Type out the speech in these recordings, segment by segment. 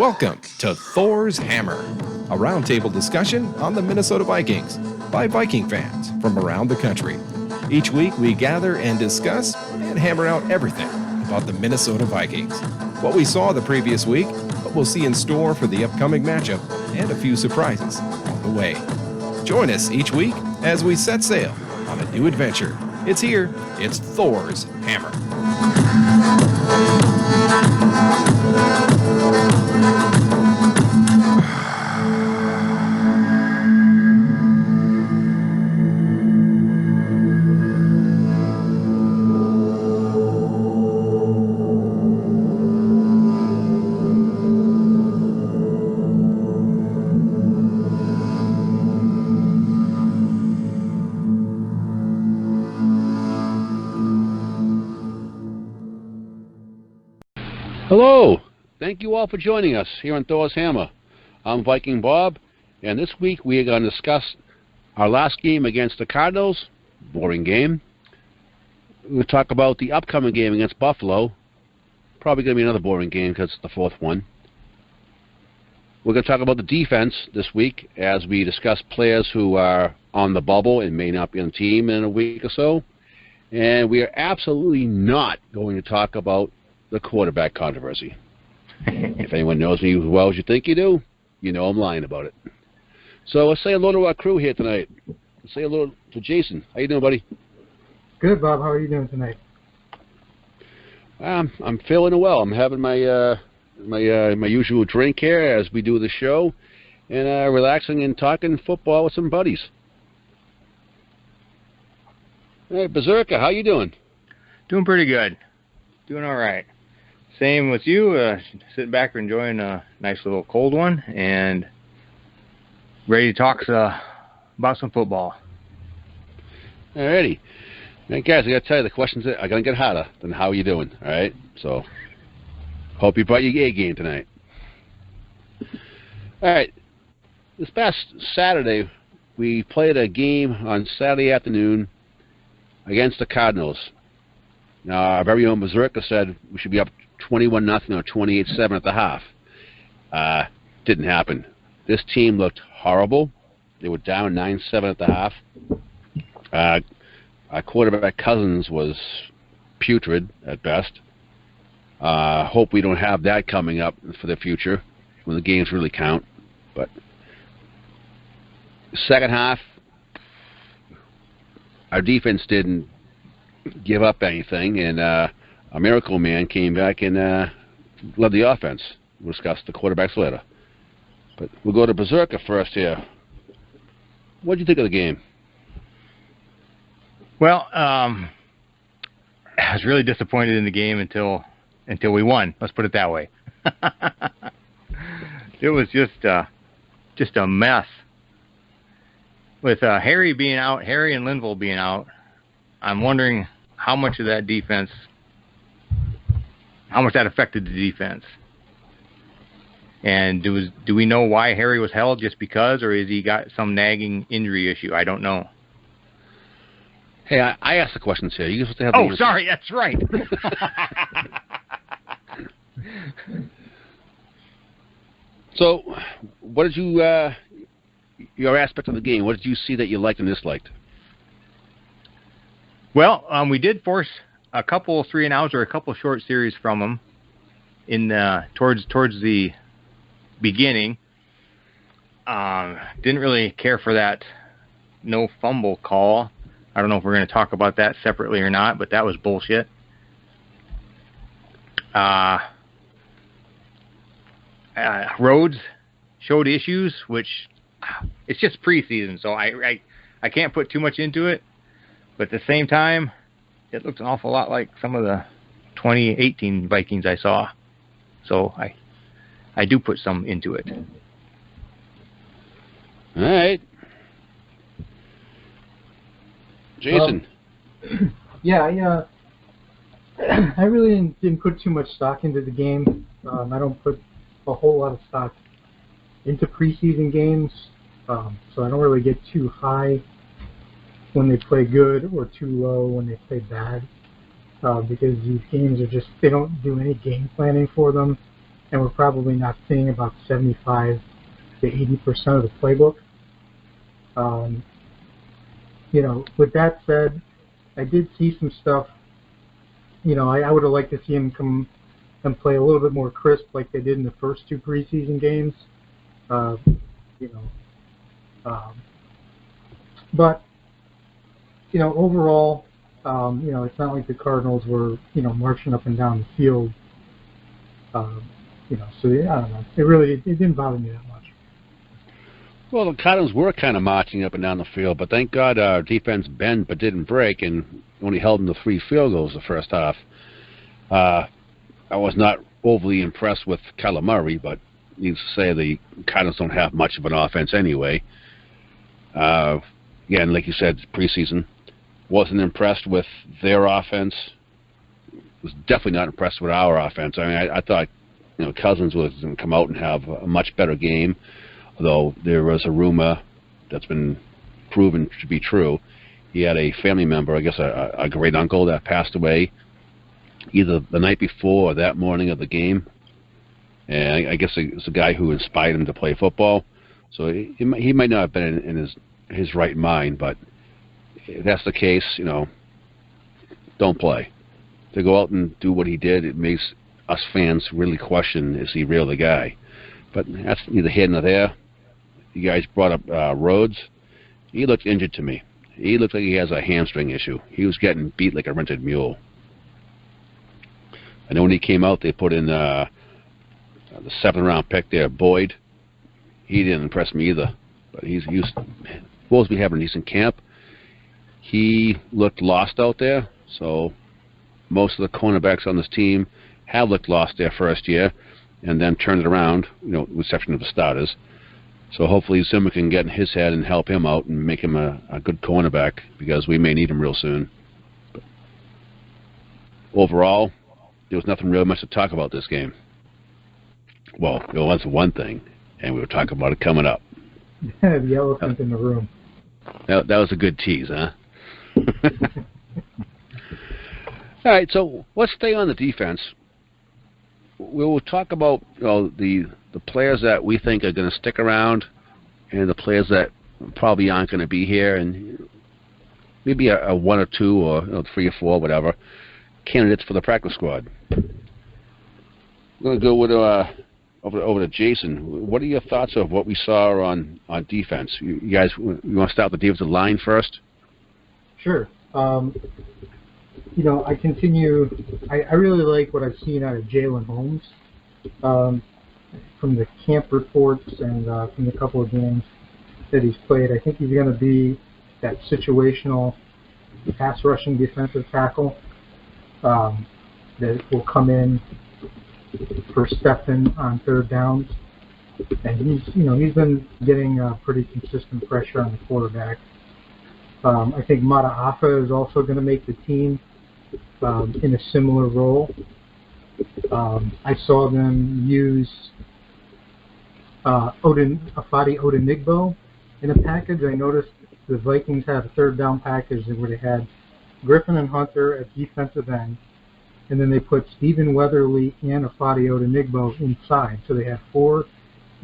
Welcome to Thors Hammer, a roundtable discussion on the Minnesota Vikings by Viking fans from around the country. Each week we gather and discuss and hammer out everything about the Minnesota Vikings, what we saw the previous week, what we'll see in store for the upcoming matchup, and a few surprises on the way. Join us each week as we set sail on a new adventure. It's here, it's Thors Hammer. Hello! Thank you all for joining us here on Thors Hammer. I'm Viking Bob, and this week we are going to discuss our last game against the Cardinals. Boring game. We'll talk about the upcoming game against Buffalo. Probably going to be another boring game because it's the fourth one. We're going to talk about the defense this week as we discuss players who are on the bubble and may not be on the team in a week or so. And we are absolutely not going to talk about the quarterback controversy. If anyone knows me as well as you think you do, you know I'm lying about it. So let's say hello to our crew here tonight. Let's say hello to Jason. How you doing, buddy? Good, Bob. How are you doing tonight? I'm feeling well. I'm having my my usual drink here as we do the show, and relaxing and talking football with some buddies. Hey, Berserker, how you doing? Doing pretty good. Doing all right. Same with you, sitting back enjoying a nice little cold one and ready to talk about some football. Alrighty. Now, guys, I got to tell you, the questions are going to get hotter than how you doing, all right? So, hope you brought your A game tonight. All right. This past Saturday, we played a game on Saturday afternoon against the Cardinals. Now, our very own Berserker said we should be up 21-0 or 28-7 at the half. Didn't happen. This team looked horrible. They were down 9-7 at the half. Our quarterback Cousins was putrid at best. Hope we don't have that coming up for the future when the games really count. But second half, our defense didn't give up anything, and a miracle man came back and led the offense. We'll discuss the quarterbacks later. But we'll go to Berserker first here. What did you think of the game? Well, I was really disappointed in the game until we won. Let's put it that way. It was just a mess. With Harry and Linville being out, I'm wondering how much of that defense, how much that affected the defense. And do we know why Harry was held, just because, or has he got some nagging injury issue? I don't know. Hey, I asked the questions here. You supposed to have. Oh, sorry, that's right. So, what did you, your aspect of the game, what did you see that you liked and disliked? Well, we did force a couple 3-and-outs or a couple short series from them in towards the beginning. Didn't really care for that no fumble call. I don't know if we're going to talk about that separately or not, but that was bullshit. Rhodes showed issues, which it's just preseason, so I can't put too much into it. But at the same time, it looks an awful lot like some of the 2018 Vikings I saw. So I do put some into it. All right. Jason. Yeah, I really didn't put too much stock into the game. I don't put a whole lot of stock into preseason games, so I don't really get too high when they play good or too low when they play bad, because these games are just, they don't do any game planning for them. and we're probably not seeing about 75 to 80% of the playbook. With that said, I did see some stuff. I would have liked to see him come and play a little bit more crisp like they did in the first 2 preseason games. But overall, it's not like the Cardinals were, marching up and down the field. So yeah, I don't know. It didn't bother me that much. Well, the Cardinals were kind of marching up and down the field, but thank God our defense bent but didn't break and only held them to 3 field goals the first half. I was not overly impressed with Kyler Murray, but needless to say, the Cardinals don't have much of an offense anyway. Again, like you said, preseason. Wasn't impressed with their offense. Was definitely not impressed with our offense. I mean, I thought, Cousins was going to come out and have a much better game, although there was a rumor that's been proven to be true. He had a family member, I guess a great uncle, that passed away either the night before or that morning of the game. And I guess it's a guy who inspired him to play football. So he might not have been in his right mind, but if that's the case, don't play. To go out and do what he did, it makes us fans really question, is he really the guy? But that's neither here nor there. You guys brought up Rhodes. He looked injured to me. He looked like he has a hamstring issue. He was getting beat like a rented mule. I know when he came out, they put in the 7th-round pick there, Boyd. He didn't impress me either. But he's supposed to be having a decent camp. He looked lost out there, so most of the cornerbacks on this team have looked lost their first year and then turned it around, with the exception of the starters. So hopefully Zimmer can get in his head and help him out and make him a good cornerback, because we may need him real soon. But overall, there was nothing really much to talk about this game. Well, there was one thing, and we were talking about it coming up. The elephant in the room. That was a good tease, huh? All right, so let's stay on the defense. We will talk about the players that we think are going to stick around and the players that probably aren't going to be here, and maybe a 1 or 2 or 3 or 4, whatever, candidates for the practice squad. I'm going to go with over to Jason. What are your thoughts of what we saw on defense? You guys, you want to start with the defensive line first? Sure. I continue. I really like what I've seen out of Jalen Holmes from the camp reports and from the couple of games that he's played. I think he's going to be that situational pass rushing defensive tackle that will come in for Stephen on 3rd downs. And he's been getting pretty consistent pressure on the quarterback. I think Mata'afa is also going to make the team in a similar role. I saw them use Afadi Odenigbo in a package. I noticed the Vikings had a 3rd down package where they had Griffin and Hunter at defensive end, and then they put Stephen Weatherly and Afadi Odenigbo inside. So they had 4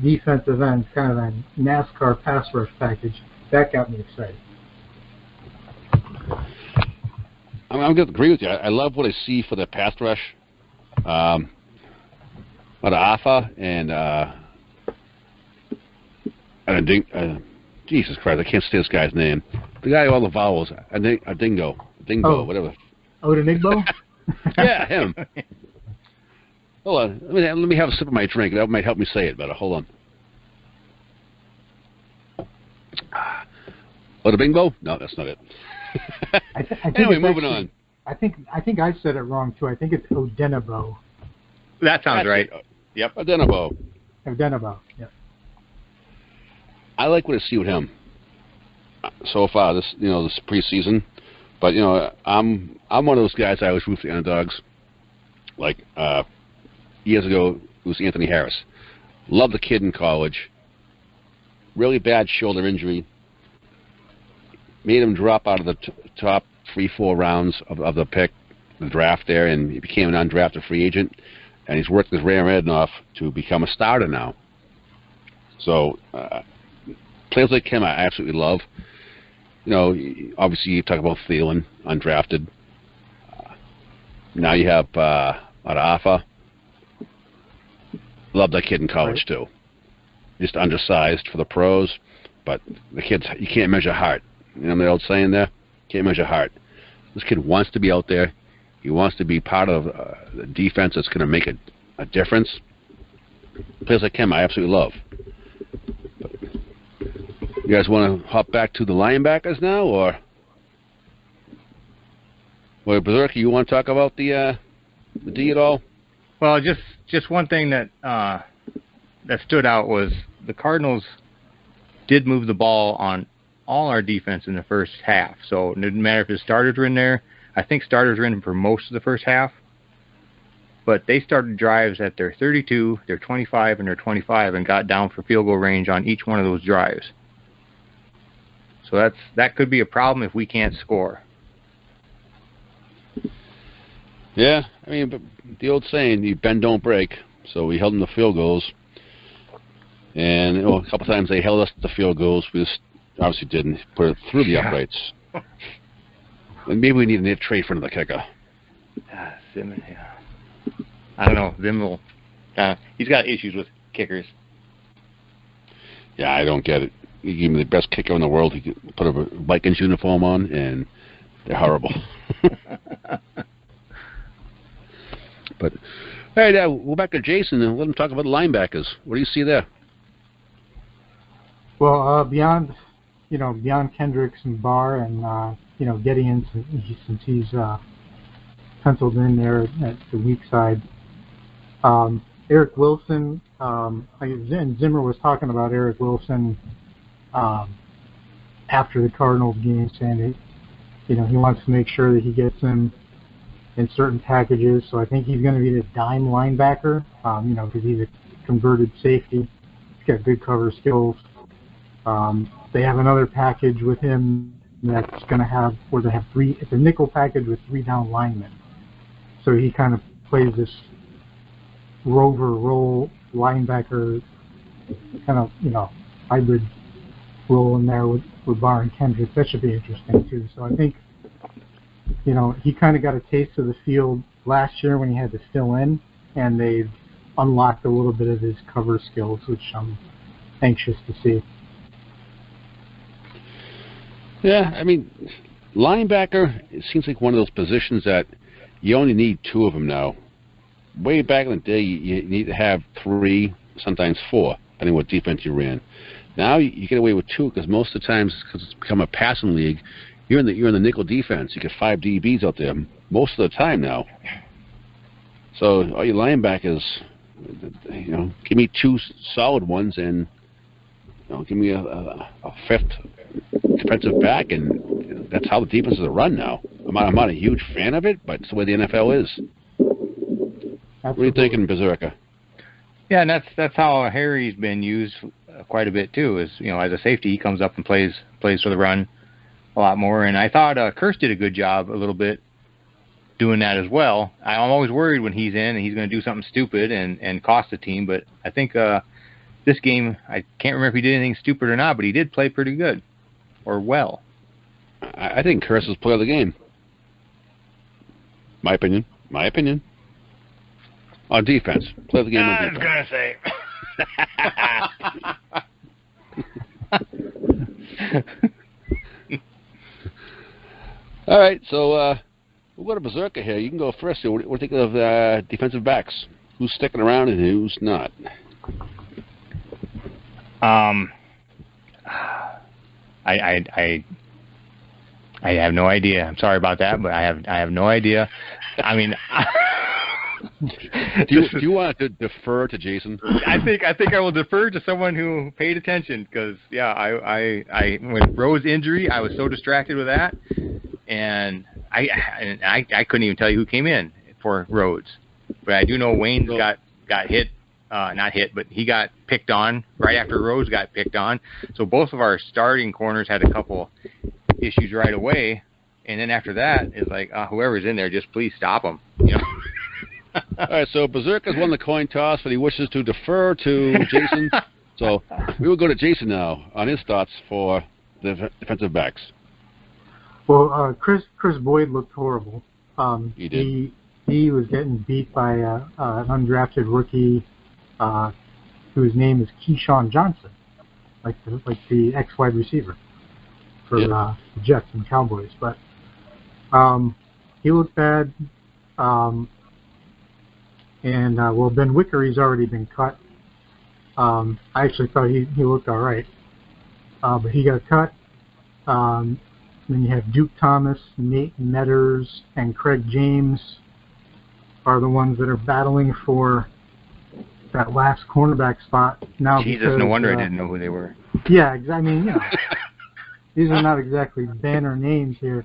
defensive ends, kind of a NASCAR pass rush package. That got me excited. I'm going to agree with you. I love what I see for the pass rush. Mata'afa and Jesus Christ, I can't say this guy's name. The guy with all the vowels. Dingo, whatever. Odenigbo? Yeah, him. Hold on. Let me have a sip of my drink. That might help me say it better. Hold on. Odebingbo? No, that's not it. I think anyway, moving on. I think I said it wrong too. I think it's Odenigbo. That sounds right. Yep. Odenigbo. Yep. I like what I see with him so far this preseason, but I'm one of those guys I always root for the underdogs. Like years ago, it was Anthony Harris. Loved the kid in college. Really bad shoulder injury. Made him drop out of the top 3-4 rounds of the draft there, and he became an undrafted free agent. and he's worked his rear end off to become a starter now. So players like him I absolutely love. You know, obviously you talk about Thielen, undrafted. Now you have Arafa. Love that kid in college too. Just undersized for the pros, but the kid's, you can't measure heart. You know the old saying there? Can't measure heart. This kid wants to be out there. He wants to be part of the defense that's going to make a difference. Players like him I absolutely love. But you guys want to hop back to the linebackers now, or? Well, Berserker, you want to talk about the D at all? Well, just one thing that that stood out was the Cardinals did move the ball on all our defense in the first half. So it didn't matter if the starters were in there. I think starters were in for most of the first half. But they started drives at their 32, their 25, and their 25 and got down for field goal range on each one of those drives. So that could be a problem if we can't score. Yeah, I mean, but the old saying, you bend, don't break. So we held them to field goals. And a couple times they held us to the field goals. We just obviously didn't put it through the uprights. And maybe we need a trade for another kicker. Simmons, yeah. I don't know. Zim he's got issues with kickers. Yeah, I don't get it. You give me the best kicker in the world. He could put a Vikings uniform on, and they're horrible. But, all right, we'll back to Jason and let him talk about the linebackers. What do you see there? Well, beyond Kendricks and Barr and, Gideon, since he's penciled in there at the weak side, Eric Wilson, Zimmer was talking about Eric Wilson after the Cardinals game, saying that, he wants to make sure that he gets him in certain packages. So I think he's going to be the dime linebacker, because he's a converted safety. He's got good cover skills. They have another package with him that's going to have, where they have it's a nickel package with 3 down linemen. So he kind of plays this rover role linebacker, kind of, hybrid role in there with Barr and Kendrick. That should be interesting too. So I think, he kind of got a taste of the field last year when he had to fill in, and they've unlocked a little bit of his cover skills, which I'm anxious to see. Yeah, I mean, linebacker, it seems like one of those positions that you only need 2 of them now. Way back in the day, you need to have 3, sometimes 4, depending on what defense you ran. Now you get away with 2 because most of the times, because it's become a passing league, you're in the nickel defense. You get 5 DBs out there most of the time now. So all your linebackers, give me 2 solid ones and give me a 5th defensive back, and that's how the defenses are run now. I'm not a huge fan of it, but it's the way the NFL is. Absolutely. What are you thinking, Berserker? Yeah, and that's how Harry's been used quite a bit too. Is as a safety, he comes up and plays for the run a lot more. And I thought Kurtz did a good job a little bit doing that as well. I'm always worried when he's in and he's going to do something stupid and cost the team. But I think this game, I can't remember if he did anything stupid or not, but he did play pretty good or well. I think Kurtz is player of the game. My opinion. On defense. Play the game on defense. I was going to say. All right, so we'll go to Berserker here. You can go first. What do you think of defensive backs? Who's sticking around and who's not? I have no idea. I'm sorry about that, but I have no idea. I mean, do you want to defer to Jason? I think I will defer to someone who paid attention because I when Rowe's injury, I was so distracted with that, and I couldn't even tell you who came in for Rhodes, but I do know Wayne's got hit. Not hit, but he got picked on right after Rhodes got picked on. So both of our starting corners had a couple issues right away, and then after that, it's like whoever's in there, just please stop them. All right, so Berserk has won the coin toss, but he wishes to defer to Jason. So we will go to Jason now on his thoughts for the defensive backs. Well, Chris Boyd looked horrible. He did. He was getting beat by an undrafted rookie whose name is Keyshawn Johnson, like the ex-wide receiver for the Jets and Cowboys. But he looked bad. Ben Wickery's already been cut. I actually thought he looked all right, but he got cut. Then you have Duke Thomas, Nate Metters, and Craig James are the ones that are battling for that last cornerback spot now. Jesus, because, no wonder I didn't know who they were. Yeah, I mean, these are not exactly banner names here,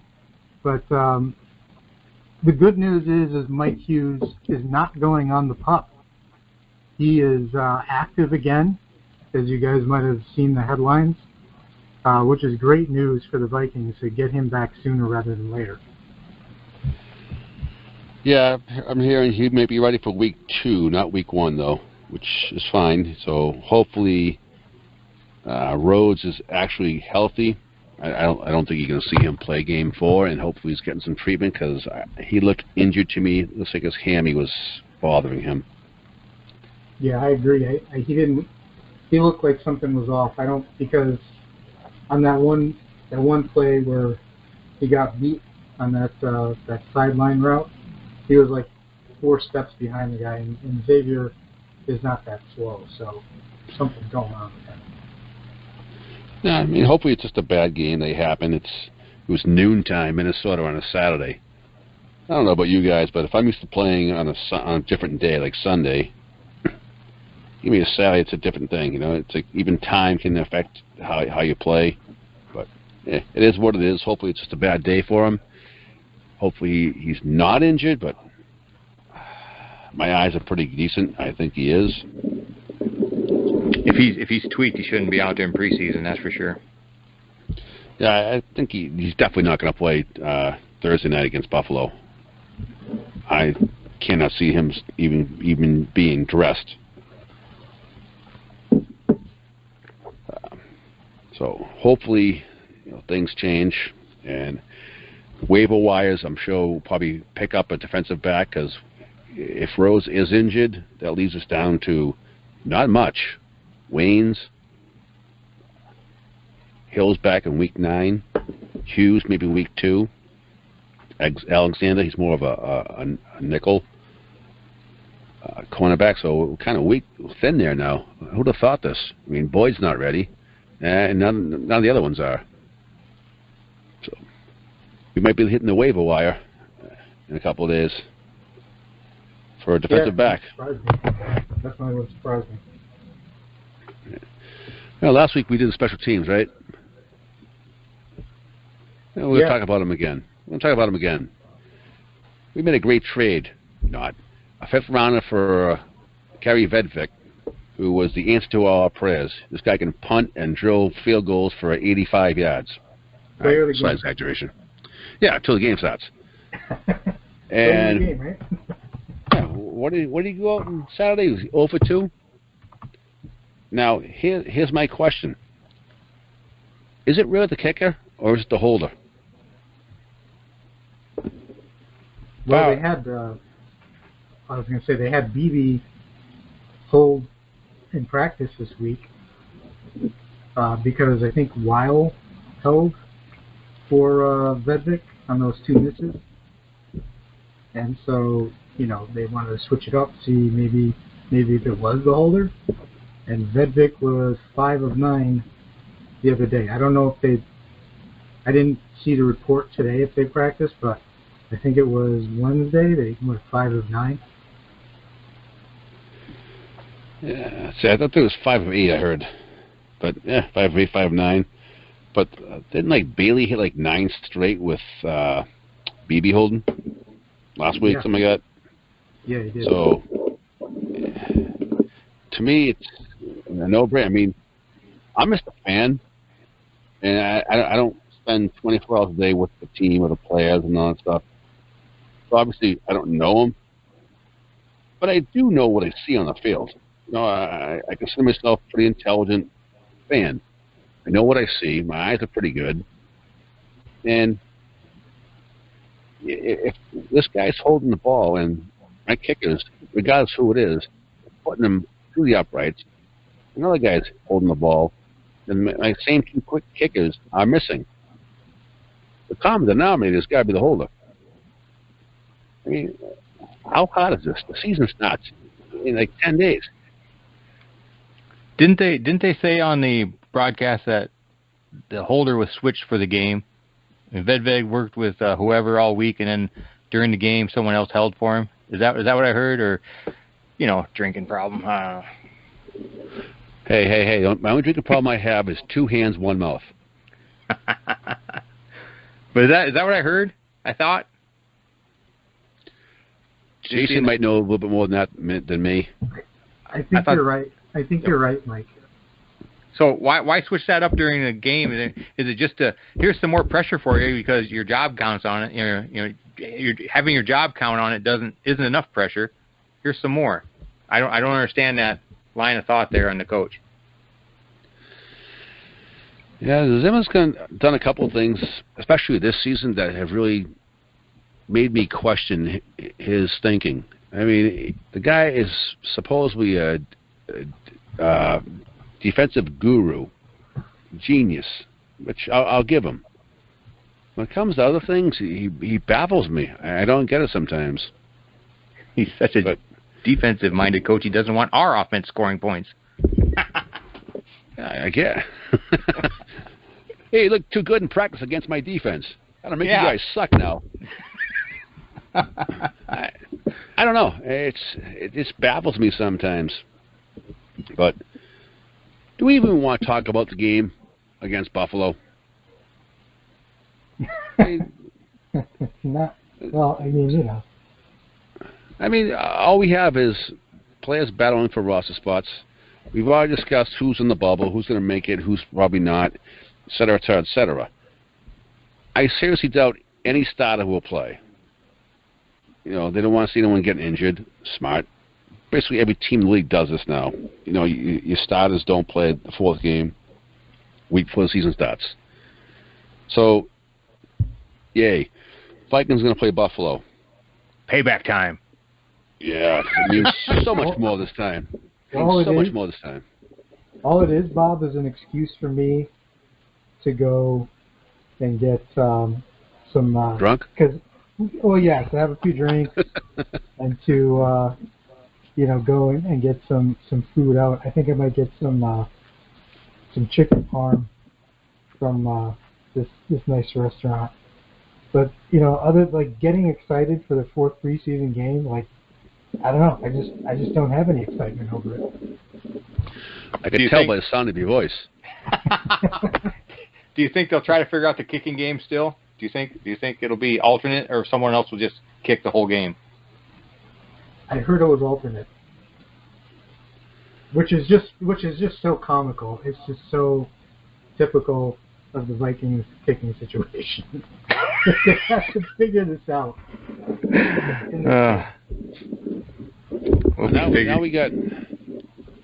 but the good news is Mike Hughes is not going on the PUP. He is active again, as you guys might have seen the headlines, which is great news for the Vikings to get him back sooner rather than later. Yeah, I'm hearing he may be ready for week 2, not week 1, though, which is fine. So hopefully Rhodes is actually healthy. I don't think you're going to see him play game 4, and hopefully he's getting some treatment because he looked injured to me. It looks like his hammy was bothering him. Yeah, I agree. He looked like something was off. Because on that one play where he got beat on that sideline route, he was like 4 steps behind the guy, and Xavier is not that slow, so something's going on with him. Yeah, I mean, hopefully it's just a bad game that happened. It was noontime Minnesota on a Saturday. I don't know about you guys, but if I'm used to playing on a different day, like Sunday, give me a Saturday, it's a different thing. It's like even time can affect how you play. But it is what it is. Hopefully it's just a bad day for him. Hopefully he's not injured, but my eyes are pretty decent. I think he is. If he's tweaked, he shouldn't be out there in preseason. That's for sure. Yeah, I think he's definitely not going to play Thursday night against Buffalo. I cannot see him even being dressed. So hopefully things change, and waiver wires, I'm sure, will probably pick up a defensive back, because if Rose is injured, that leaves us down to not much. Waynes, Hill's back in week 9, Hughes maybe week 2, Alexander, he's more of a nickel cornerback, so we're kind of weak, thin there now. Who'd have thought this? I mean, Boyd's not ready, and none of the other ones are. So we might be hitting the waiver wire in a couple of days for a defensive back. Definitely would surprise me. Well, last week we did the special teams, right? We're going to talk about them again. We made a great trade. Not a 5th rounder for Kerry Vedvik, who was the answer to all our prayers. This guy can punt and drill field goals for 85 yards. Slight exaggeration. Yeah, until the game starts. And game, right? yeah, what did he go out on Saturday? Was he 0 for 2? Now, here's my question. Is it really the kicker, or is it the holder? Well, they had, I was going to say, they had BB hold in practice this week because I think Weil held for Vedvik on those 2 misses. And so, they wanted to switch it up, see maybe if it was the holder. And Vedvik was 5 of 9 the other day. I don't know if I didn't see the report today if they practiced, but I think it was Wednesday. They went 5 of 9. Yeah, see, I thought it was 5 of 8, I heard. But, 5 of 8, 5 of 9. But didn't, Bailey hit, 9 straight with BB holding last week, something like that? Yeah, he did. So, to me, it's a no-brainer. I mean, I'm just a fan, and I don't spend 24 hours a day with the team or the players and all that stuff. So obviously, I don't know them, but I do know what I see on the field. You know, I consider myself a pretty intelligent fan. I know what I see. My eyes are pretty good. And if this guy's holding the ball and my kickers, regardless who it is, putting them through the uprights, another guy's holding the ball, and my same two quick kickers are missing. The common denominator has got to be the holder. I mean, how hard is this? The season starts in like 10 days. Didn't they say on the broadcast that the holder was switched for the game? And Vedved worked with whoever all week, and then during the game, someone else held for him. Is that what I heard, or drinking problem? I don't know. Hey! My only drinking problem I have is 2 hands, 1 mouth. But is that what I heard? I thought. Jason might know a little bit more than me. I think you're right. I think you're right, Mike. So why switch that up during the game? Is it just here's some more pressure for you because your job counts on it? You're having your job count on it isn't enough pressure. Here's some more. I don't understand that line of thought there on the coach. Yeah, Zimmer's done a couple of things, especially this season, that have really made me question his thinking. I mean, the guy is supposedly a defensive guru, genius, which I'll give him. When it comes to other things, he baffles me. I don't get it sometimes. He's such a defensive-minded coach. He doesn't want our offense scoring points. I get. Hey, you look too good in practice against my defense. I don't make you guys suck now. I don't know. It just baffles me sometimes. But do we even want to talk about the game against Buffalo? Not well. I mean, I mean, all we have is players battling for roster spots. We've already discussed who's in the bubble, who's going to make it, who's probably not, et cetera, et cetera, et cetera. I seriously doubt any starter will play. They don't want to see anyone getting injured. Smart. Basically, every team in the league does this now. Your starters don't play the 4th game week before the season starts. So, yay. Vikings going to play Buffalo. Payback time. Yeah, it means so much more this time. Much more this time. All it is, Bob, is an excuse for me to go and get some drunk. To have a few drinks and to go and get some food out. I think I might get some chicken parm from this nice restaurant. But other getting excited for the 4th preseason game, I don't know. I just don't have any excitement over it. I can tell by the sound of your voice. Do you think they'll try to figure out the kicking game still? Do you think it'll be alternate, or someone else will just kick the whole game? I heard it was alternate, which is just so comical. It's just so typical of the Vikings kicking situation. They have to figure this out. Now we got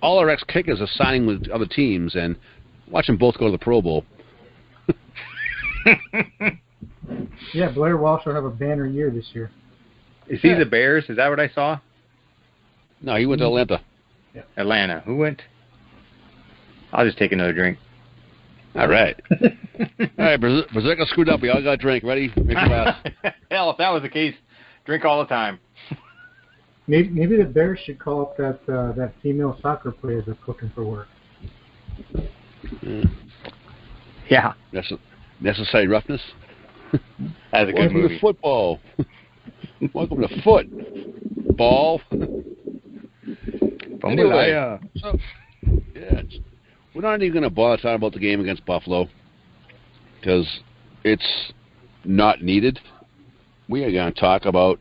all our ex-kickers are signing with other teams, and watch them both go to the Pro Bowl. Yeah, Blair Walsh will have a banner year this year. Is he the Bears? Is that what I saw? No, he went to Atlanta. Yeah. Atlanta. Who went? I'll just take another drink. All right. All right, Berserker screwed up. We all got a drink. Ready? Make it last. Hell, if that was the case, drink all the time. Maybe the Bears should call up that female soccer player that's looking for work. Yeah. That's necessary roughness. That's a good movie. Welcome to football. Welcome to football. Anyway, we're not even going to bother talking about the game against Buffalo because it's not needed. We are going to talk about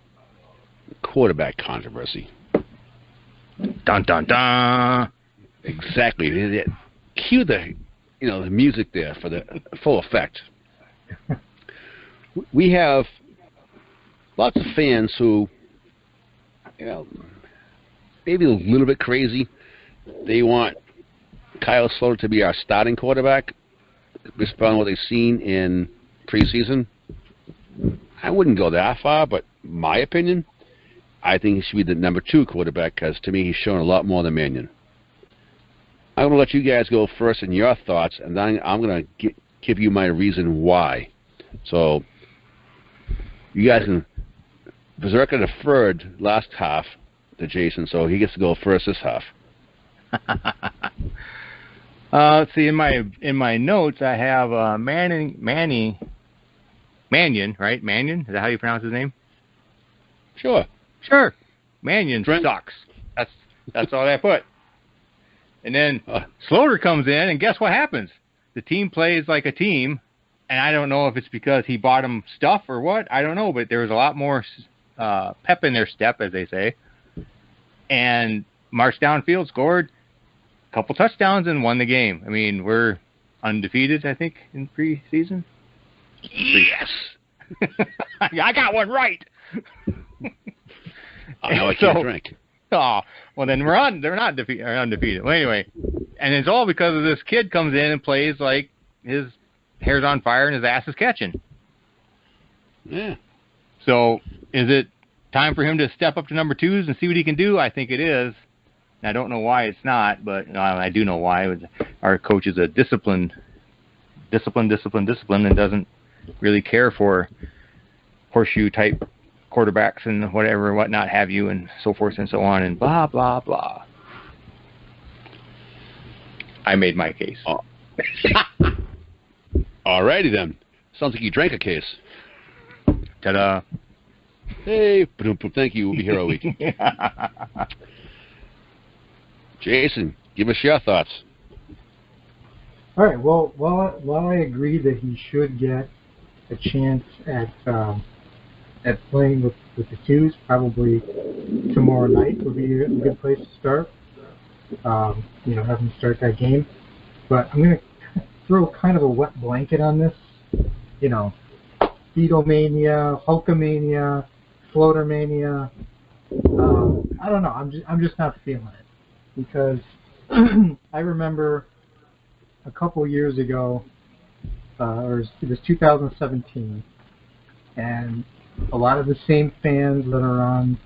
quarterback controversy. Dun dun dun. Exactly. Cue the music there for the full effect. We have lots of fans who maybe a little bit crazy. They want Kyle Sloter to be our starting quarterback based upon what they've seen in preseason. I wouldn't go that far, but my opinion, I think he should be the number 2 quarterback because, to me, he's shown a lot more than Mannion. I'm going to let you guys go first in your thoughts, and then I'm going to give you my reason why. So you guys can... Berserker deferred last half to Jason, so he gets to go first this half. Let's see. In my notes, I have Mannion, right? Mannion? Is that how you pronounce his name? Sure. Mannion sucks. That's all I put. And then Sloter comes in, and guess what happens? The team plays like a team, and I don't know if it's because he bought him stuff or what. I don't know, but there was a lot more pep in their step, as they say, and marched downfield, scored a couple touchdowns, and won the game. I mean, we're undefeated, I think, in preseason. Yes. I got one right. I know I can't drink. Oh, well then they're not undefeated. Well, anyway, and it's all because of this kid comes in and plays like his hair's on fire and his ass is catching. Yeah. So is it time for him to step up to number 2s and see what he can do? I think it is. I don't know why it's not, but I do know why. Our coach is a discipline, and doesn't really care for horseshoe type quarterbacks and whatnot have you, and so forth and so on, and blah blah blah. I made my case. Oh. Alrighty then. Sounds like you drank a case. Ta-da! Hey, thank you. We'll be here all week. Jason, give us your thoughts. All right. Well, while I agree that he should get a chance at playing with the 2s, probably tomorrow night would be a good place to start. Have him start that game. But I'm going to throw kind of a wet blanket on this. Beatlemania, Hulkamania, Floatermania. I don't know. I'm just not feeling it, because I remember a couple years ago, or it was 2017, and a lot of the same fans that are on,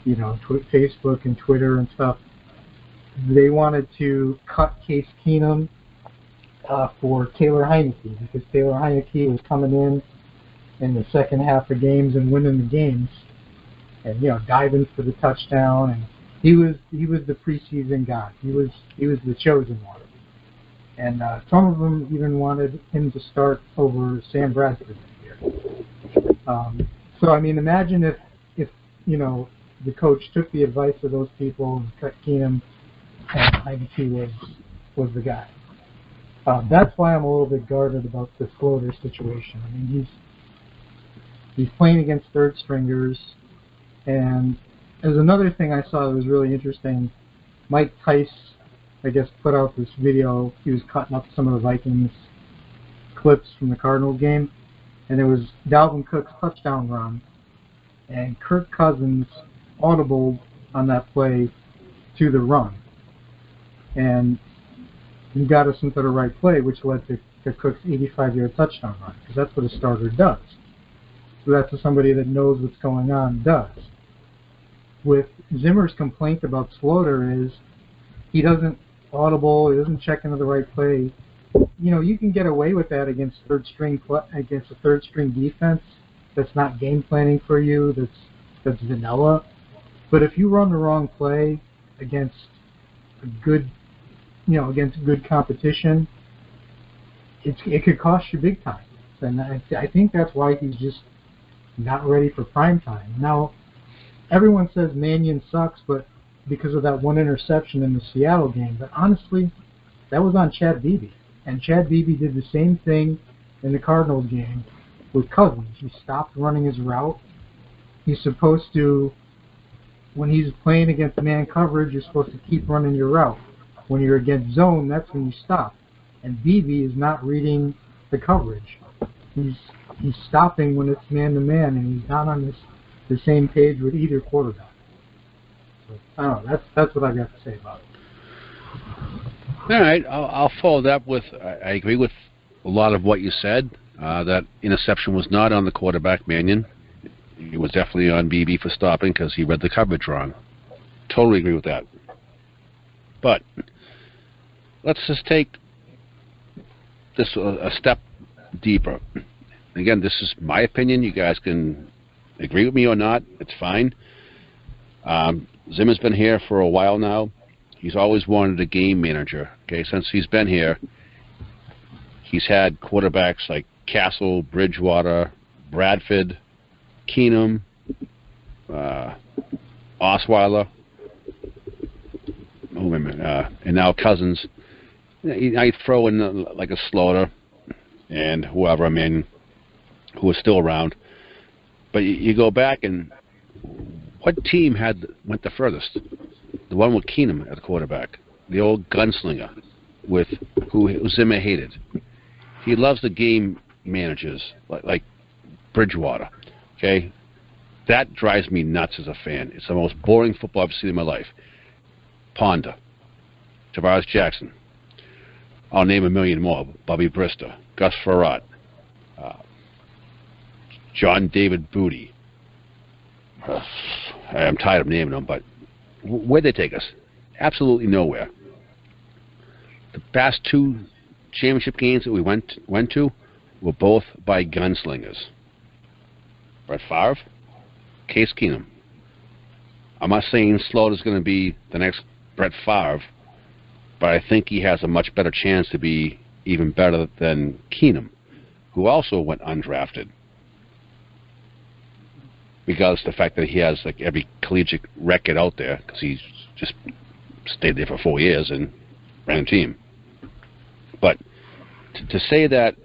Facebook and Twitter and stuff, they wanted to cut Case Keenum for Taylor Heineke, because Taylor Heineke was coming in the second half of games and winning the games, and diving for the touchdown, and he was the preseason guy. He was the chosen one, and some of them even wanted him to start over Sam Bradford this year. So I mean, imagine if the coach took the advice of those people and cut Keenum, and Heineke was the guy. That's why I'm a little bit guarded about the Sloter situation. I mean, he's playing against third stringers, and there's another thing I saw that was really interesting. Mike Tice, I guess, put out this video. He was cutting up some of the Vikings clips from the Cardinals game, and it was Dalvin Cook's touchdown run, and Kirk Cousins audibled on that play to the run, and he got us into the right play, which led to Cook's 85-yard touchdown run, because that's what a starter does. So that's what somebody that knows what's going on does. With Zimmer's complaint about Sloter is he doesn't audible, he doesn't check into the right play. You can get away with that against a third string defense that's not game planning for you, that's vanilla. But if you run the wrong play against good competition, it could cost you big time. And I think that's why he's just not ready for prime time. Now, everyone says Mannion sucks, but because of that one interception in the Seattle game. But honestly, that was on Chad Beebe. And Chad Beebe did the same thing in the Cardinals game with Cousins. He stopped running his route. He's supposed to, when he's playing against man coverage, you're supposed to keep running your route. When you're against zone, that's when you stop. And Beebe is not reading the coverage. He's stopping when it's man-to-man, and he's not on the same page with either quarterback. So I don't know. That's what I got to say about it. All right, I'll follow that with, I agree with a lot of what you said. That interception was not on the quarterback, Mannion. It was definitely on BB for stopping because he read the coverage wrong. Totally agree with that. But let's just take this a step deeper. Again, this is my opinion. You guys can agree with me or not. It's fine. Zimmer's been here for a while now. He's always wanted a game manager. Okay, since he's been here, he's had quarterbacks like Castle, Bridgewater, Bradford, Keenum, Osweiler, and now Cousins. Now you throw in like a Slaughter and whoever, I mean, who is still around. But you go back and what team went the furthest? The one with Keenum at the quarterback, the old gunslinger, with who Zimmer hated. He loves the game managers like Bridgewater. Okay, that drives me nuts as a fan. It's the most boring football I've seen in my life. Ponder, Tavares Jackson. I'll name a million more. Bobby Brister, Gus Frerotte, John David Booty. I'm tired of naming them, but where'd they take us? Absolutely nowhere. The past 2 championship games that we went to were both by gunslingers. Brett Favre, Case Keenum. I'm not saying Slaughter's going to be the next Brett Favre, but I think he has a much better chance to be even better than Keenum, who also went undrafted. Because the fact that he has like every collegiate record out there, because he's just stayed there for 4 years and ran a team. But to say that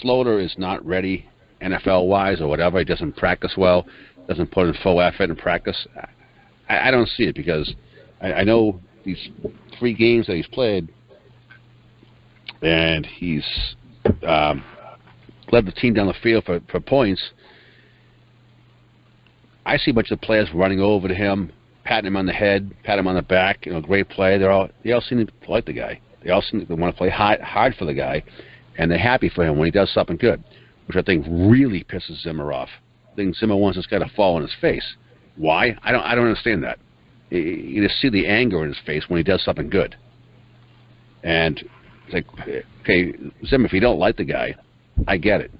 Slaughter is not ready NFL-wise or whatever, he doesn't practice well, doesn't put in full effort in practice, I don't see it, because I know these 3 games that he's played, and he's led the team down the field for points. I see a bunch of players running over to him, patting him on the head, patting him on the back. Great play. They all seem to like the guy. They all seem to want to play hard for the guy, and they're happy for him when he does something good, which I think really pisses Zimmer off. I think Zimmer wants this guy to fall on his face. Why? I don't understand that. You just see the anger in his face when he does something good. And it's like, okay, Zimmer, if you don't like the guy, I get it.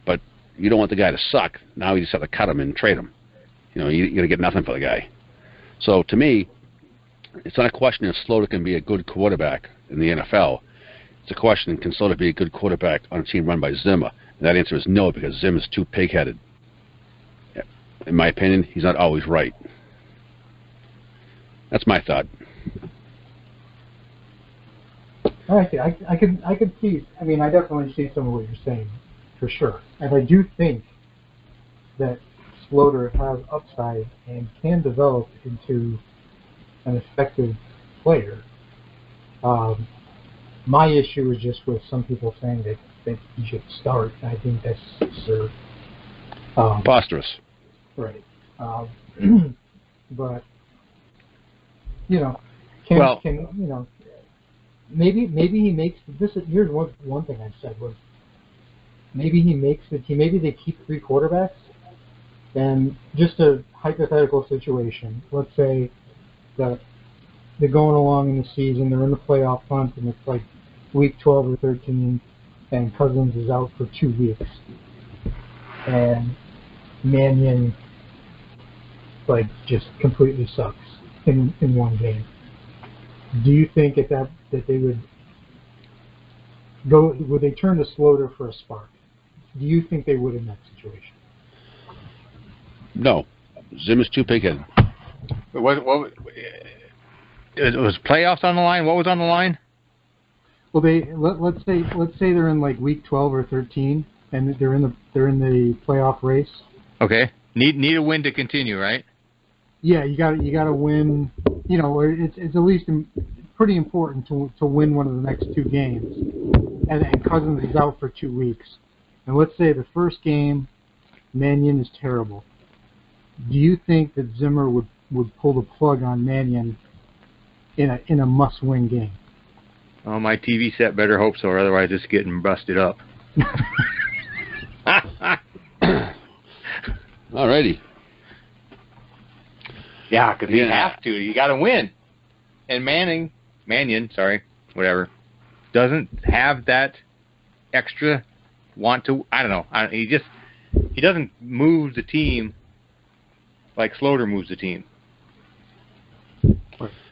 But you don't want the guy to suck. Now you just have to cut him and trade him. You're going to get nothing for the guy. So to me, it's not a question if Slaughter can be a good quarterback in the NFL. It's a question, can Slaughter be a good quarterback on a team run by Zimmer? And that answer is no, because Zimmer's too pig-headed. In my opinion, he's not always right. That's my thought. I could see. I mean, I definitely see some of what you're saying, for sure. And I do think that Slaughter has upside and can develop into an effective player. My issue is just with some people saying that he should start. I think that's absurd. Preposterous. Right. But maybe he makes this. Here's one thing I said was maybe he makes the team. Maybe they keep 3 quarterbacks. And just a hypothetical situation, let's say that they're going along in the season, they're in the playoff hunt, and it's like week 12 or 13, and Cousins is out for 2 weeks. And Mannion, just completely sucks in one game. Do you think that they would they turn to Slaughter for a spark? Do you think they would in that situation? No, Zimmer's too pig-headed. What was playoffs on the line? What was on the line? Well, let's say they're in like week 12 or 13, and they're in the playoff race. Okay, need a win to continue, right? Yeah, you got to win. It's at least pretty important to win one of the next 2 games. And Cousins is out for 2 weeks, and let's say the first game, Mannion is terrible. Do you think that Zimmer would would pull the plug on Mannion in a must-win game. Oh, my TV set better hope so, or otherwise it's getting busted up. Alrighty. Yeah, because you have to. You got to win. And Mannion, whatever, doesn't have that extra want to. I don't know. He doesn't move the team like Slaughter moves the team.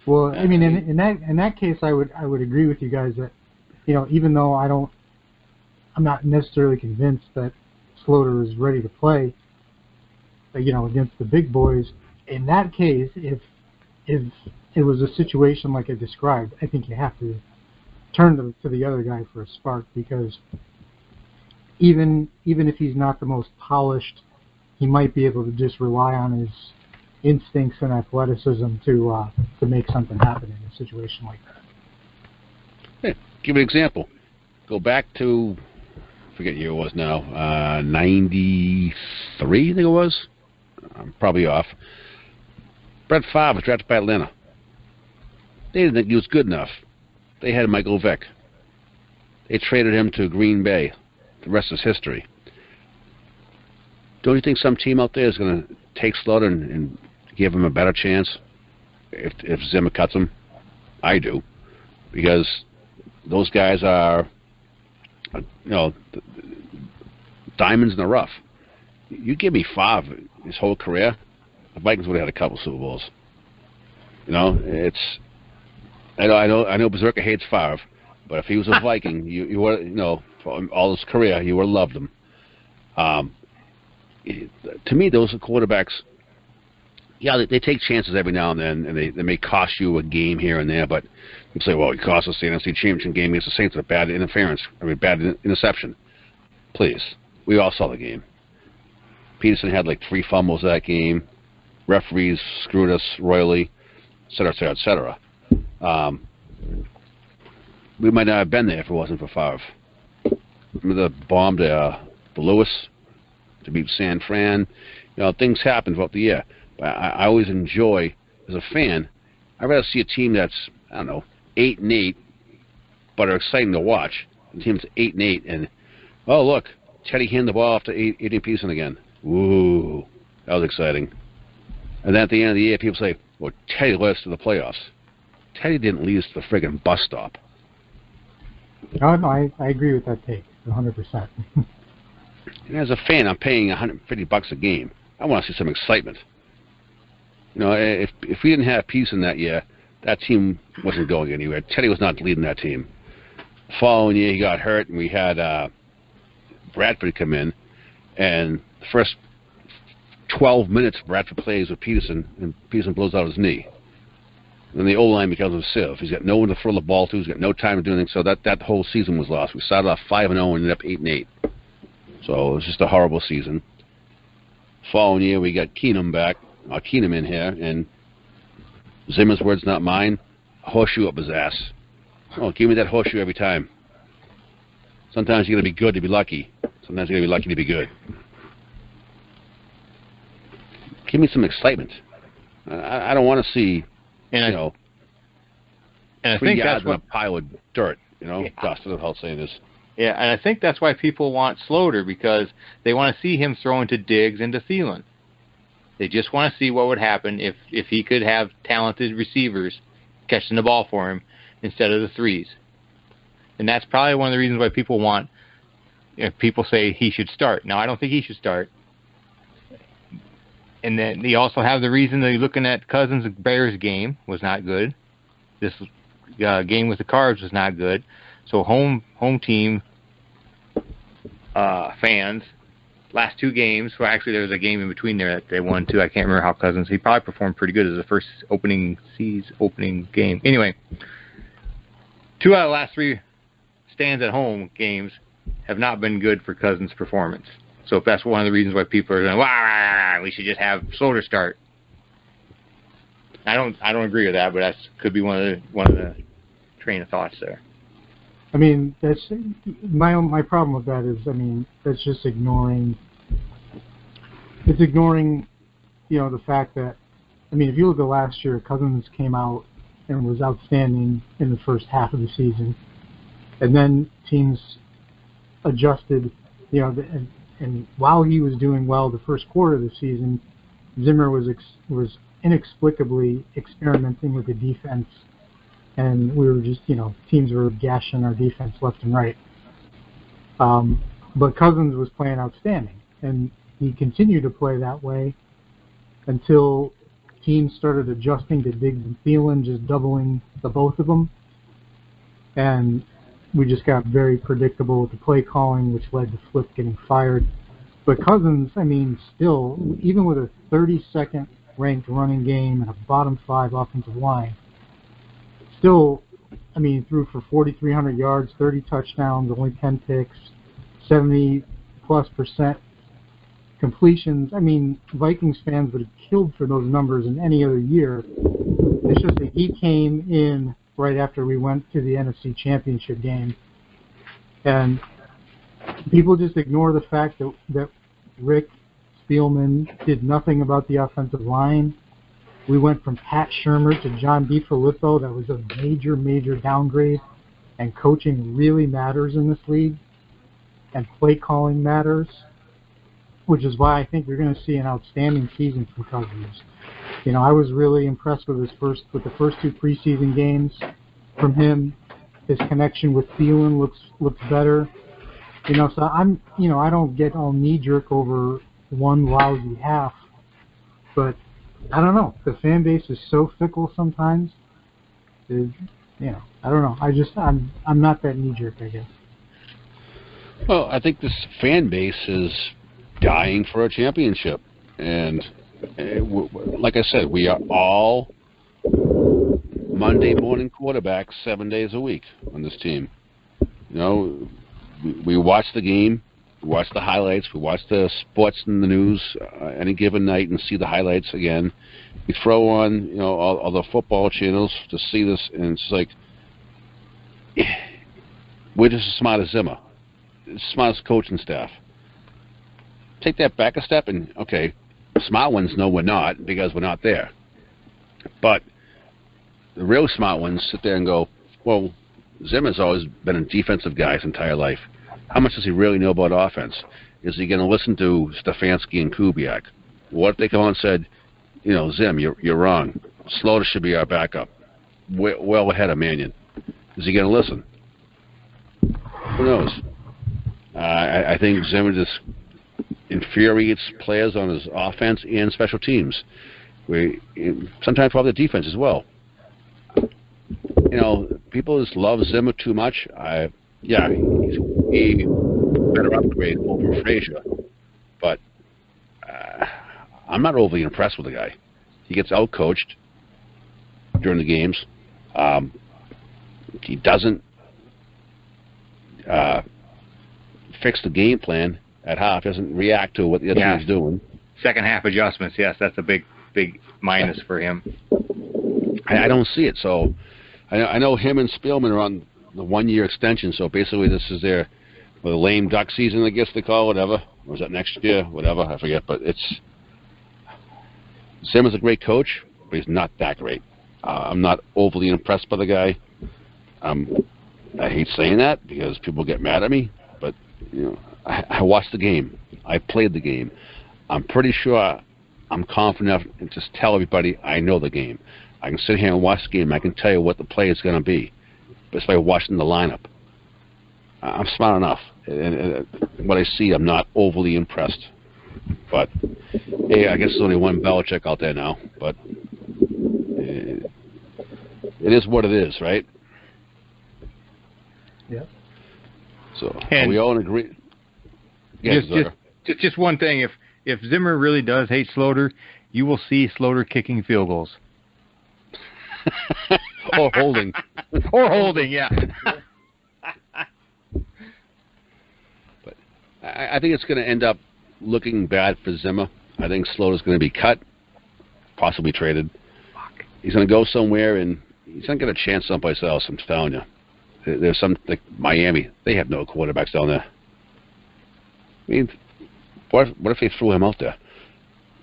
Well, I mean, in that case, I would agree with you guys that, even though I'm not necessarily convinced that Slaughter is ready to play, against the big boys. In that case, if it was a situation like I described, I think you have to turn to the other guy for a spark, because even if he's not the most polished, he might be able to just rely on his instincts and athleticism to make something happen in a situation like that. Hey, give an example. Go back to, I forget what year it was now, 93, I think it was. I'm probably off. Brett Favre was drafted by Atlanta. They didn't think he was good enough. They had Michael Vick. They traded him to Green Bay. The rest is history. Don't you think some team out there is going to take Slaughter and give him a better chance if Zimmer cuts him? I do. Because those guys are, diamonds in the rough. You give me Favre his whole career, the Vikings would have had a couple Super Bowls. I know Berserker hates Favre, but if he was a Viking, you would, for all his career, you would have loved him. To me, those are quarterbacks. Yeah, they take chances every now and then, and they may cost you a game here and there. But you say, well, he cost us the NFC Championship game against the Saints with a bad bad interception. Please, we all saw the game. Peterson had like 3 fumbles that game. Referees screwed us royally, et cetera, et cetera, et cetera. We might not have been there if it wasn't for Favre. Remember the bomb to Lewis to beat San Fran? Things happen throughout the year. But I always enjoy, as a fan, I'd rather see a team that's, 8-8, but are exciting to watch. The team that's 8-8, and, oh, look, Teddy handed the ball off to Adrian Peterson again. Ooh, that was exciting. And then at the end of the year, people say, well, Teddy led us to the playoffs. Teddy didn't lead us to the friggin' bus stop. No, I agree with that take, 100%. And as a fan, I'm paying $150 a game. I want to see some excitement. If we didn't have Peterson that year, that team wasn't going anywhere. Teddy was not leading that team. The following year, he got hurt, and we had Bradford come in, and the first 12 minutes Bradford plays with Peterson, and Peterson blows out his knee. And then the O-line becomes a sieve. He's got no one to throw the ball to. He's got no time to do anything. So that whole season was lost. We started off 5-0 and ended up 8-8. So it was just a horrible season. Following year, we got Keenum in here, and Zimmer's words, not mine, a horseshoe up his ass. Oh, give me that horseshoe every time. Sometimes you're going to be good to be lucky. Sometimes you're going to be lucky to be good. Give me some excitement. I don't want to see, and I 3 think yards that's what in a pile of dirt, dust, without saying this. Yeah, and I think that's why people want Slaughter, because they want to see him throwing to Diggs and to Thielen. They just want to see what would happen if he could have talented receivers catching the ball for him instead of the threes. And that's probably one of the reasons why people want, people say he should start. Now, I don't think he should start. And then you also have the reason that you're looking at Cousins' Bears game was not good. This game with the Cards was not good. So home team fans, last 2 games, well, actually there was a game in between there that they won too. I can't remember how Cousins, he probably performed pretty good as the first opening game. Anyway, 2 out of the last 3 stands at home games have not been good for Cousins' performance. So if that's one of the reasons why people are going, wow, we should just have Slaughter start. I don't agree with that, but that could be one of the train of thoughts there. I mean, that's my problem with that is, that's just ignoring. It's ignoring, the fact that I mean, if you look at last year, Cousins came out and was outstanding in the first half of the season. And then teams adjusted, and while he was doing well the first quarter of the season, Zimmer was inexplicably experimenting with the defense, and we were just, teams were gashing our defense left and right. But Cousins was playing outstanding, and he continued to play that way until teams started adjusting to Diggs and Thielen, just doubling the both of them, and we just got very predictable with the play calling, which led to Flip getting fired. But Cousins, I mean, still, even with a 32nd ranked running game and a bottom 5 offensive line, still, I mean, threw for 4,300 yards, 30 touchdowns, only 10 picks, 70+% completions. I mean, Vikings fans would have killed for those numbers in any other year. It's just that he came in right after we went to the NFC Championship game, and people just ignore the fact that Rick Spielman did nothing about the offensive line. We went from Pat Shurmur to John DeFilippo. That was a major, major downgrade, and coaching really matters in this league, and play calling matters, which is why I think you're going to see an outstanding season from Cousins. I was really impressed with the first 2 preseason games from him. His connection with Thielen looks better. So I don't get all knee-jerk over one lousy half, but I don't know. The fan base is so fickle sometimes. I don't know. I'm not that knee-jerk, I guess. Well, I think this fan base is dying for a championship, and like I said, we are all Monday morning quarterbacks 7 days a week on this team. We watch the game, we watch the highlights, we watch the sports in the news any given night and see the highlights again. We throw on all the football channels to see this, and it's like we're just as smart as Zimmer, as smart as coaching staff. Take that back a step, and okay, smart ones know we're not because we're not there. But the real smart ones sit there and go, well, Zimmer's always been a defensive guy his entire life. How much does he really know about offense? Is he going to listen to Stefanski and Kubiak? What if they come on and said, Zim, you're wrong. Slaughter should be our backup. Well ahead of Mannion. Is he going to listen? Who knows? I think Zimmer just infuriates players on his offense and special teams. Sometimes probably the defense as well. People just love Zimmer too much. He better upgrade over Frazier, but I'm not overly impressed with the guy. He gets outcoached during the games. He doesn't fix the game plan at half. Doesn't react to what the other team's doing. Second half adjustments, yes, that's a big minus for him. I don't see it. So I know him and Spielman are on the 1-year extension. So basically, this is their lame duck season, I guess they call it, whatever. Or is that next year? Whatever, I forget. But Zimmer's a great coach, but he's not that great. I'm not overly impressed by the guy. I hate saying that because people get mad at me, but I watched the game. I played the game. I'm pretty sure I'm confident enough to just tell everybody I know the game. I can sit here and watch the game. I can tell you what the play is going to be, just by watching the lineup. I'm smart enough, and what I see, I'm not overly impressed. But hey, I guess there's only one Belichick out there now. But it is what it is, right? Yeah. So are we all in agreement? Yes, just one thing. If Zimmer really does hate Slaughter, you will see Slaughter kicking field goals. Or holding. Or holding, yeah. But I think it's going to end up looking bad for Zimmer. I think Slaughter's going to be cut, possibly traded. He's going to go somewhere, and he's not going to chance someplace else, I'm telling you. There's some, like Miami, they have no quarterbacks down there. I mean, what if they threw him out there?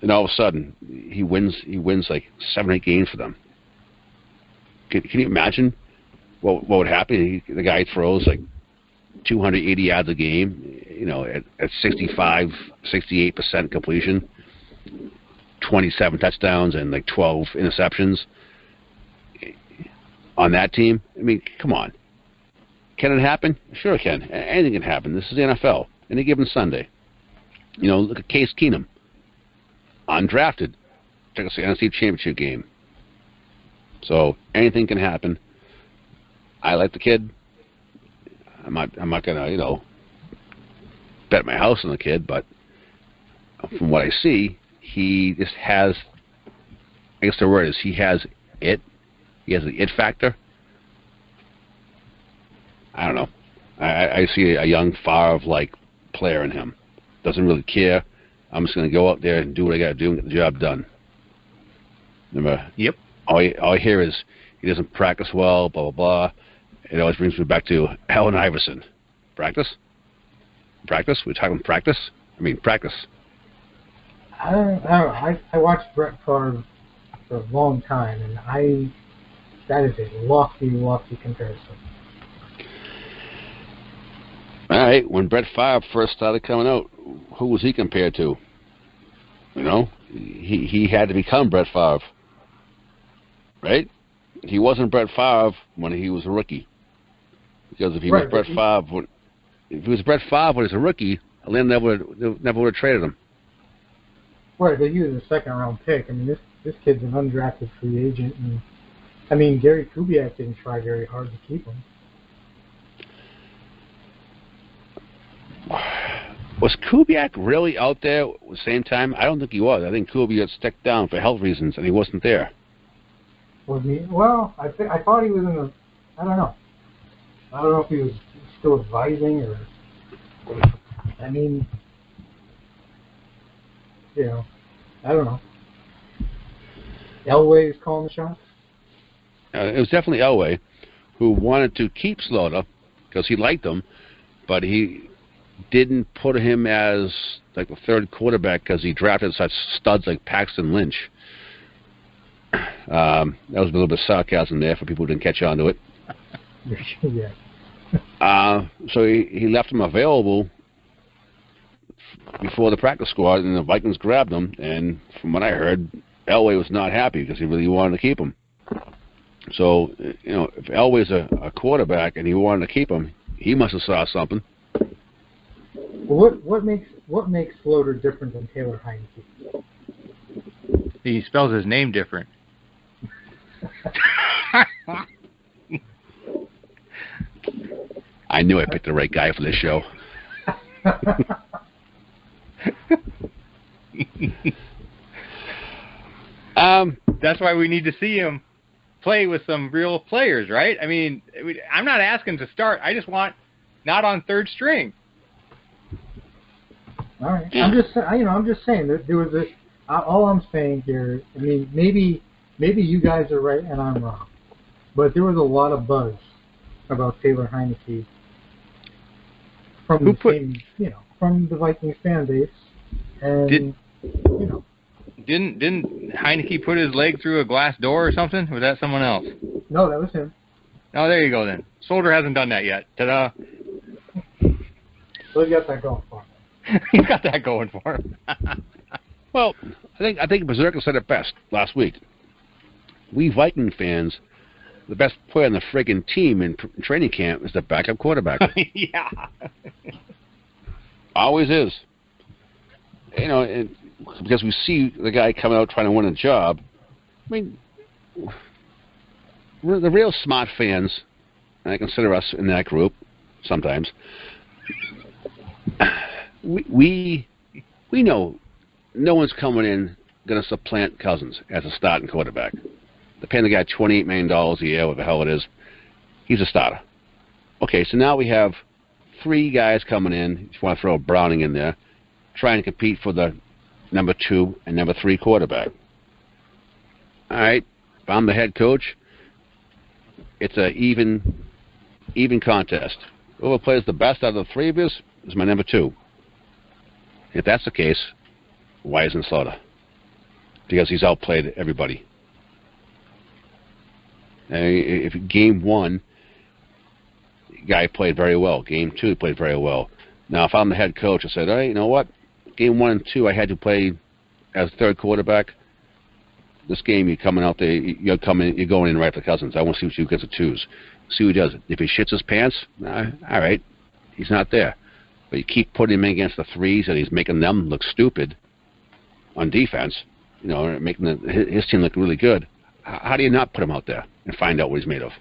and all of a sudden he wins like 7 or 8 games for them. Can you imagine what would happen? The guy throws like 280 yards a game, at 65, 68% completion, 27 touchdowns and like 12 interceptions on that team. I mean, come on. Can it happen? Sure it can. Anything can happen. This is the NFL. Any given Sunday. Look at Case Keenum. Undrafted. Took us to the NFC Championship game. So anything can happen. I like the kid. I'm not gonna, bet my house on the kid, but from what I see, he just has, I guess the word is, he has it. He has the it factor. I don't know. I see a young Favre-like player in him. Doesn't really care. I'm just going to go out there and do what I got to do and get the job done. Remember? Yep. All I hear is he doesn't practice well, blah, blah, blah. It always brings me back to Allen Iverson. Practice? Practice? We're talking practice? I mean, practice. I don't know. I watched Brett Favre for a long time, and that is a lofty, lofty comparison. All right, when Brett Favre first started coming out, who was he compared to? He had to become Brett Favre, right? He wasn't Brett Favre when he was a rookie, because if he was Brett Favre, when he was a rookie, Atlanta never would have traded him. Right, but he was a second-round pick. I mean, this kid's an undrafted free agent, and I mean, Gary Kubiak didn't try very hard to keep him. Was Kubiak really out there at the same time? I don't think he was. I think Kubiak stepped down for health reasons, and he wasn't there. Wasn't he? Well, I thought he was in the. I don't know. I don't know if he was still advising or. I mean, I don't know. Elway is calling the shots. It was definitely Elway, who wanted to keep Slaughter because he liked him, but he didn't put him as like the third quarterback because he drafted such studs like Paxton Lynch. That was a little bit of sarcasm there for people who didn't catch on to it. Yeah. So he left him available before the practice squad, and the Vikings grabbed him. And from what I heard, Elway was not happy because he really wanted to keep him. So, if Elway's a quarterback and he wanted to keep him, he must have saw something. Well, what makes Slaughter different than Taylor Heineke? He spells his name different. I knew I picked the right guy for this show. That's why we need to see him play with some real players, right? I mean, I'm not asking to start. I just want not on third string. All right. I'm just saying that there was all I'm saying here. I mean, maybe you guys are right and I'm wrong, but there was a lot of buzz about Taylor Heineke from from the Vikings fan base, and Didn't Heineke put his leg through a glass door or something? Was that someone else? No, that was him. Oh, there you go then. Soldier hasn't done that yet. Ta-da. So he got that going for him. He's got that going for him. Well, I think Berserker said it best last week. We Viking fans, the best player on the friggin' team in training camp is the backup quarterback. Yeah. Always is. Because we see the guy coming out trying to win a job. I mean, the real smart fans, and I consider us in that group sometimes, we know no one's coming in going to supplant Cousins as a starting quarterback. They're paying the guy $28 million a year, whatever the hell it is. He's a starter. Okay, so now we have 3 guys coming in. If you want to throw Browning in there, trying to compete for the number 2 and number 3 quarterback. All right, if I'm the head coach, it's an even contest. Whoever plays the best out of the 3 of us is my number 2. If that's the case, why isn't Slaughter? because he's outplayed everybody. And if game 1, the guy played very well. Game 2, he played very well. Now, if I'm the head coach, I said, all right, you know what? Game 1 and 2, I had to play as third quarterback. This game, you're coming out there, you're going in right for Cousins. I want to see what you gets a 2s. See who does it. If he shits his pants, all right, he's not there. But you keep putting him in against the 3s, and he's making them look stupid on defense, making his team look really good. How do you not put him out there and find out what he's made of?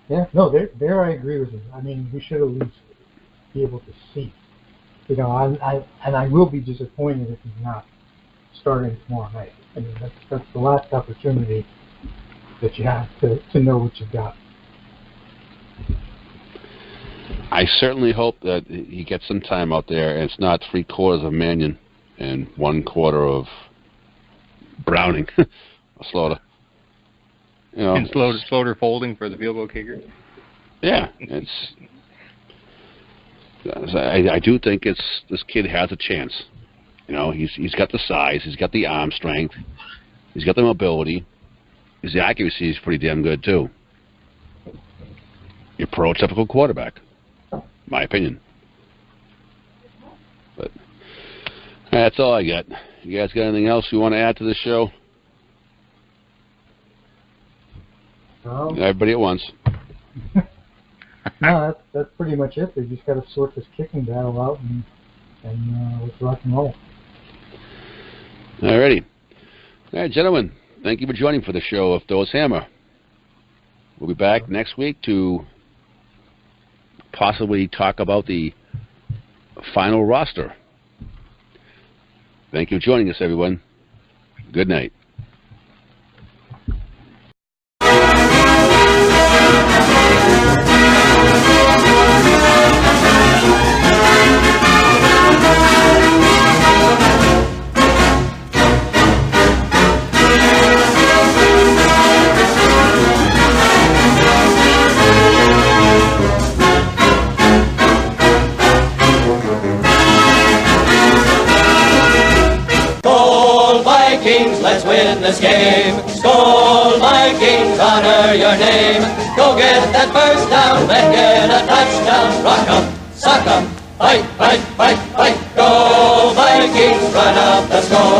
Yeah, no, there I agree with you. I mean, we should at least be able to see. I will be disappointed if he's not starting tomorrow night. I mean, that's the last opportunity that you have to know what you've got. I certainly hope that he gets some time out there, and it's not 3/4 of Mannion and 1/4 of Browning or Slaughter. And Slaughter folding for the field goal kicker. Yeah, I do think this kid has a chance. He's got the size, he's got the arm strength, he's got the mobility. His accuracy is pretty damn good too. Your prototypical quarterback, my opinion. But that's all I got. You guys got anything else you want to add to the show? Everybody at once. No, that's pretty much it. They just got to sort this kicking battle out and let's rock and roll. Alrighty. All right, gentlemen, thank you for joining for the show of Thors Hammer. We'll be back next week to possibly talk about the final roster. Thank you for joining us, everyone. Good night. Vikings, let's win this game. Skol, Vikings, honor your name. Go get that first down, then get a touchdown. Rock 'em, sock 'em, fight, fight, fight, fight. Go Vikings, run up the score.